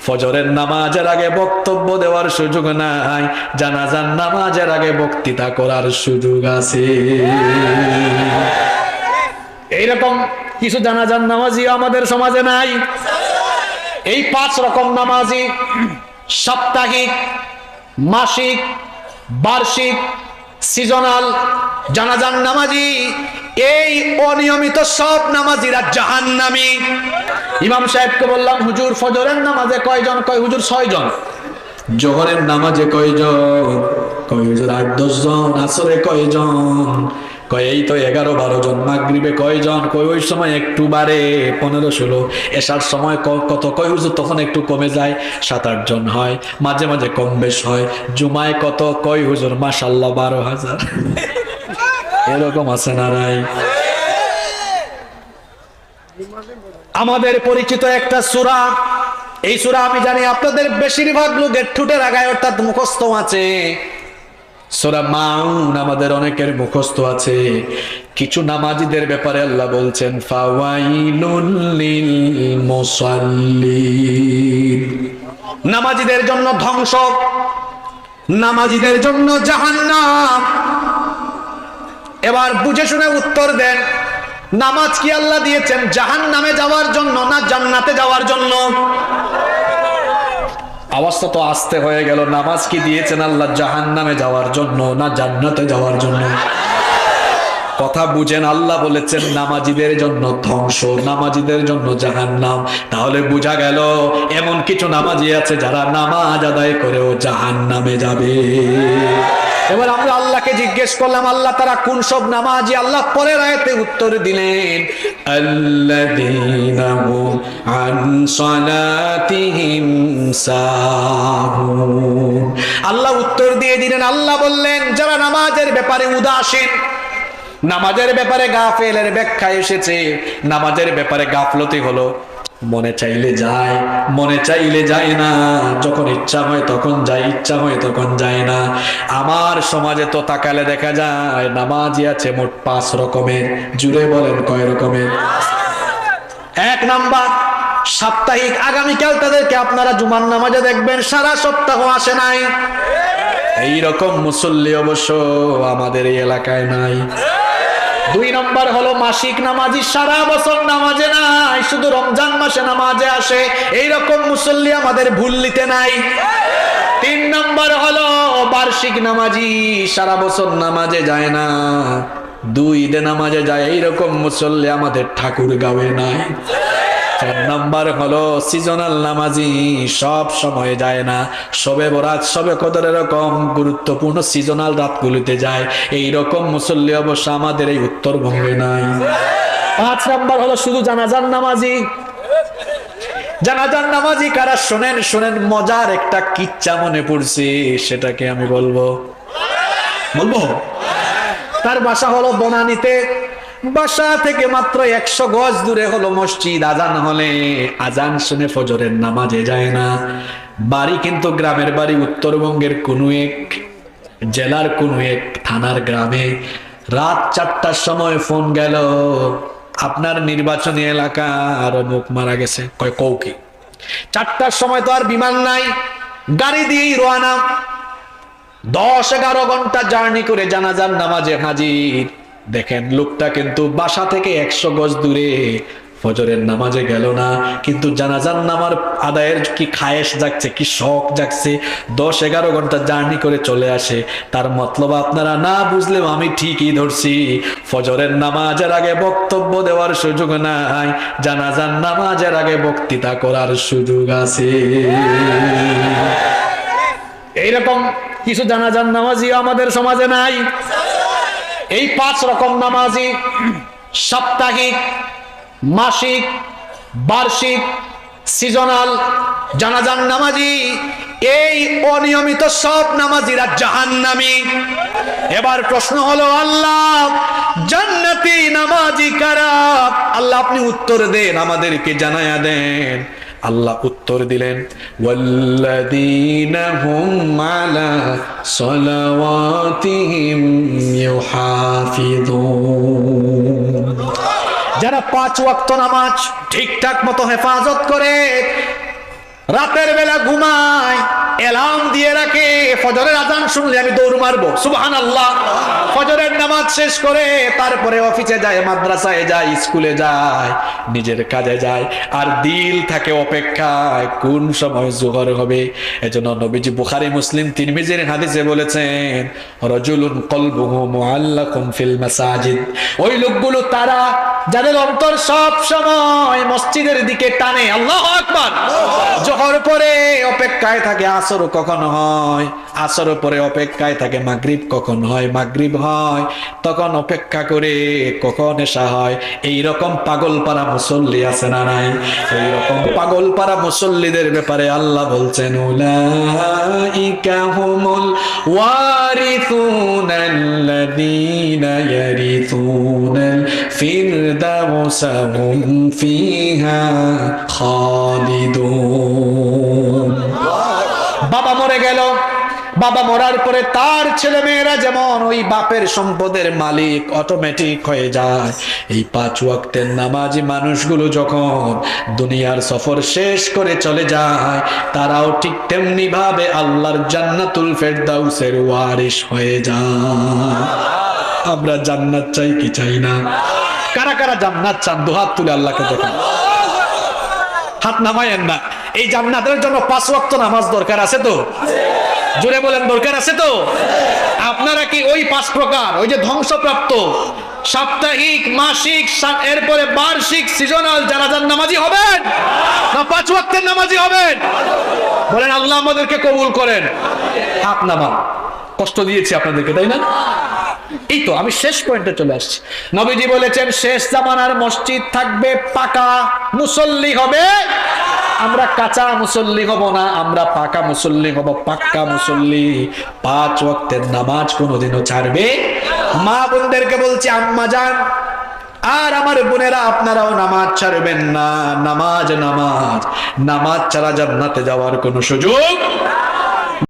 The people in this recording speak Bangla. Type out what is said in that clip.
ফজরের নামাজের আগে বক্তব্য দেওয়ার সুযোগ নাই, জানাজার নামাজের আগে বক্তৃতা করার সুযোগ আছে। এইরকম কিছু জানাজার নামাজি আমাদের সমাজে নাই। এই 5 রকম নামাজি সাপ্তাহিক, মাসিক, বার্ষিক, সিজনাল জানাজার নামাজি, এই অনিয়মিত সব নামাজিরা জাহান্নামী। ইমাম সাহেবকে বললাম, হুজুর ফজরের নামাজে কয়জন? কয় হুজুর 6 জন। জোহরের নামাজে কয়জন? কয় হুজুর 8-10 জন। আসরে কয়জন? কয় এই তো 11-12 জন। মাগরিবে কয়জন? কয় ওই সময় একটু বাড়ে, 15-16। এশার সময় কত? কয় হুজুর তখন একটু কমে যায়, 7-8 জন হয়, মাঝে মাঝে কম বেশ হয়। জুমায় কত? কয় হুজুর মাশাআল্লাহ 12,000। এরকম আছে না নাই? আমাদের পরিচিত একটা সূরা, এই সূরা আমি জানি আপনাদের বেশিরভাগ লোকের ঠোঁটের আগায় অর্থাৎ মুখস্থ আছে। সূরা মাউন আমাদের অনেকের মুখস্থ আছে। কিছু নামাজীদের ব্যাপারে আল্লাহ বলছেন, ফাওয়াইলুল লিল মুসাল্লিন, নামাজীদের জন্য ধ্বংস, নামাজীদের জন্য জাহান্নাম। এবার বুঝে শুনে উত্তর দেন, নামাজ কি আল্লাহ দিয়েছেন জাহান্নামে যাওয়ার জন্য না জান্নাতে যাওয়ার জন্য? অবস্থা তো আস্তে হয়ে গেল। নামাজ কি দিয়েছেন আল্লাহ জাহান্নামে যাওয়ার জন্য না জান্নাতে যাওয়ার জন্য? কথা বুঝেন, আল্লাহ বলেছেন নামাজীদের জন্য ধ্বংস, নামাজীদের জন্য জাহান্নাম। তাহলে বোঝা গেল এমন কিছু নামাজি আছে যারা নামাজ আদায় করেও জাহান্নামে যাবে। এবার আমরা আল্লাহকে জিজ্ঞেস করলাম, আল্লাহ তারা কোন সব নামাজি? আল্লাহ পরের আয়াতে উত্তর দিলেন, আল্লাযীনা হুম আন সালাতিহিম সাহুন। আল্লাহ উত্তর দিয়ে দিলেন, আল্লাহ বললেন যারা নামাজের ব্যাপারে উদাসীন, নামাজের ব্যাপারে গাফেলের ব্যাখ্যা এসেছে। নামাজের ব্যাপারে গাফলতি হলো মনে চাইলে যায়, মনে চাইলে যায় না, যখন ইচ্ছা হয় তখন যায়, ইচ্ছা হয় তখন যায় না। আমার সমাজে তো তাকালে দেখা যায় নামাজি আছে মোট 5 রকমের। জুড়ে বলেন কয় রকমের? 1 নাম্বার সাপ্তাহিক। আগামীকাল তাদেরকে আপনারা জুমার নামাজে দেখবেন সারা সপ্তাহ আসে নাই। এইরকম মুসল্লি অবশ্য আমাদের এই এলাকায় নাই। 2 নম্বর হলো মাসিক নামাজি, সারা বছর নামাজে নাই, শুধু রমজান মাসে নামাজে আসে। এইরকম মুসল্লি আমাদের ভুল্লিতে নাই। 3 নম্বর হলো বার্ষিক নামাজি, সারা বছর নামাজে যায় না, 2 ঈদে নামাজে যায়। এইরকম মুসল্লি আমাদের ঠাকুরগাঁওয়ে নাই। 4 নম্বর হলো সিজনাল নামাজি, সব সময় যায় না, শবে বরাত, শবে কদর এরকম গুরুত্বপূর্ণ সিজনাল রাতগুলিতে যায়। এইরকম মুসল্লি অবশ্য আমাদের এই উত্তরবঙ্গে নাই। 5 নম্বর হলো শুধু জানাজার নামাজি। জানাজার নামাজি কারা? শোনেন শোনেন, মজার একটা কিচ্ছা মনে পড়ছে, সেটাকে আমি বলবো। তার বাসা হলো বনানীতে। বাসা থেকে মাত্র 100 গজ দূরে হলো মসজিদ। আজান হলে আজান শুনে ফজরের নামাজে যায় না। বাড়ি কিন্তু গ্রামের বাড়ি, উত্তরবঙ্গের কোনো এক জেলার কোনো এক থানার গ্রামে। রাত 4টার সময় ফোন গেল, আপনার নির্বাচনী এলাকার অমুক মারা গেছে। কয় কৌকি? 4টার সময় তো আর বিমান নাই, গাড়ি দিয়েই রওনা। 10-11 ঘন্টা জার্নি করে জানাজার নামাজে হাজির। দেখেন লোকটা কিন্তু বাসা থেকে 100 গজ দূরে, ফজরের নামাজে গেল না, কিন্তু জানাজার নামার আদায়ের কি খায়েশ জাগছে, কি শখ জাগছে। 10-11 ঘন্টা জার্নি করে চলে আসে। তার মতলব আপনারা না বুঝলেও আমি ঠিকই ধরছি, ফজরের নামাজের আগে বক্তব্য দেওয়ার সুযোগ নাই, জানাজার নামাজের আগে বক্তৃতা করার সুযোগ আছে। এইরকম কিছু জানাজার নামাজি আমাদের সমাজে নাই। এই 5 রকম নামাজি সাপ্তাহিক, মাসিক, বার্ষিক, সিজনাল জানাজার নামাজি, এই অনিয়মিত সব নামাজিরা জাহান্নামী। এবার প্রশ্ন হলো, আল্লাহ জান্নাতি নামাজি কারা? আল্লাহ আপনি উত্তর দেন, আমাদেরকে জানায়া দেন। আল্লাহ উত্তর দিলেন, ওয়াল্লাযীনা হুম আলা সালাওয়াতিহিম ইউহাফিযুন, যারা 5 ওয়াক্ত নামাজ ঠিকঠাক মতো হেফাজত করে, রাতের বেলা ঘুমায়, অ্যালার্ম দিয়ে রাখে, ফজরের আজান শুনলে আমি দৌড় মারবো, সুবহানাল্লাহ। ফজরের নামাজ শেষ করে তারপরে অফিসে যায়, মাদ্রাসায় যায়, স্কুলে যায়, নিজের কাজে যায়, আর দিল থাকে অপেক্ষায় কোন সময় জোহর হবে। এজন্য নবীজি বুখারী, মুসলিম, তিরমিজির হাদিসে বলেছেন, রাজুলুন কলবুহু মুআল্লাকুন ফিল মাসাজিদ। ওই লোকগুলো তারা যাদের অন্তর সব সময় মসজিদের দিকে টানে, আল্লাহু আকবার। জোহর পরে অপেক্ষায় থাকে আসর কখন হয়, আসর পরে অপেক্ষায় থাকে মাগরিব কখন হয়, মাগরিব হয় তখন অপেক্ষা করে কখন এশা হয়। এইরকম পাগল পারা মুসল্লি আছে না নাই? এইরকম পাগল পারা মুসল্লিদের ব্যাপারে আল্লাহ বলছেন, উলাইকা হুমুল ওয়ারিসুনাল্লাযীনা ইয়ারিসুনাল ফিরদাউসা হুম ফিহা খালিদুন। বাবা মরে গেল, বাবা মরার পরে তার ছেলে মেয়েরা যেমন ওই বাপের সম্পদের মালিক অটোমেটিক হয়ে যায়, এই 5 ওয়াক্তের নামাজি মানুষগুলো যখন দুনিয়ার সফর শেষ করে চলে যায়, তারাও ঠিক তেমনি ভাবে আল্লাহর জান্নাতুল ফেরদাউসের ওয়ারিস হয়ে যায়। আমরা জান্নাত চাই কি চাই না? কারা কারা জান্নাত চান? দুহাত তুলে আল্লাহকে দেখান, হাত নামায়েন না। এই জান্নাতের জন্য 5 ওয়াক্ত নামাজ দরকার আছে তো? জোরে বলেন, দরকার আছে তো? আপনারা কি ওই 5 প্রকার, ওই যে ধ্বংসপ্রাপ্ত সাপ্তাহিক, মাসিক, এরপরে বার্ষিক, সিজনাল জানাজার নামাজি হবেন না 5 ওয়াক্তের নামাজি হবেন? বলেন আল্লাহ আমাদেরকে কবুল করেন। হাত নামান। কষ্ট দিয়েছি আপনাদেরকে, তাই না? এই তো আমি শেষ পয়েন্টে চলে আসছি। নবীজি বলেছেন শেষ জামানার মসজিদ থাকবে পাকা, মুসল্লি হবে। আমরা কাঁচা মুসল্লি হব না, আমরা পাকা মুসল্লি হব, পাক্কা মুসল্লি। 5 ওয়াক্তের নামাজ কোনোদিনও ছাড়বে। মা বোনদেরকে বলছি, আম্মা জান আর আমার বোনেরা, আপনারাও নামাজ ছাড়বেন না। নামাজ নামাজ নামাজ ছাড়া জান্নাতে যাওয়ার কোনো সুযোগ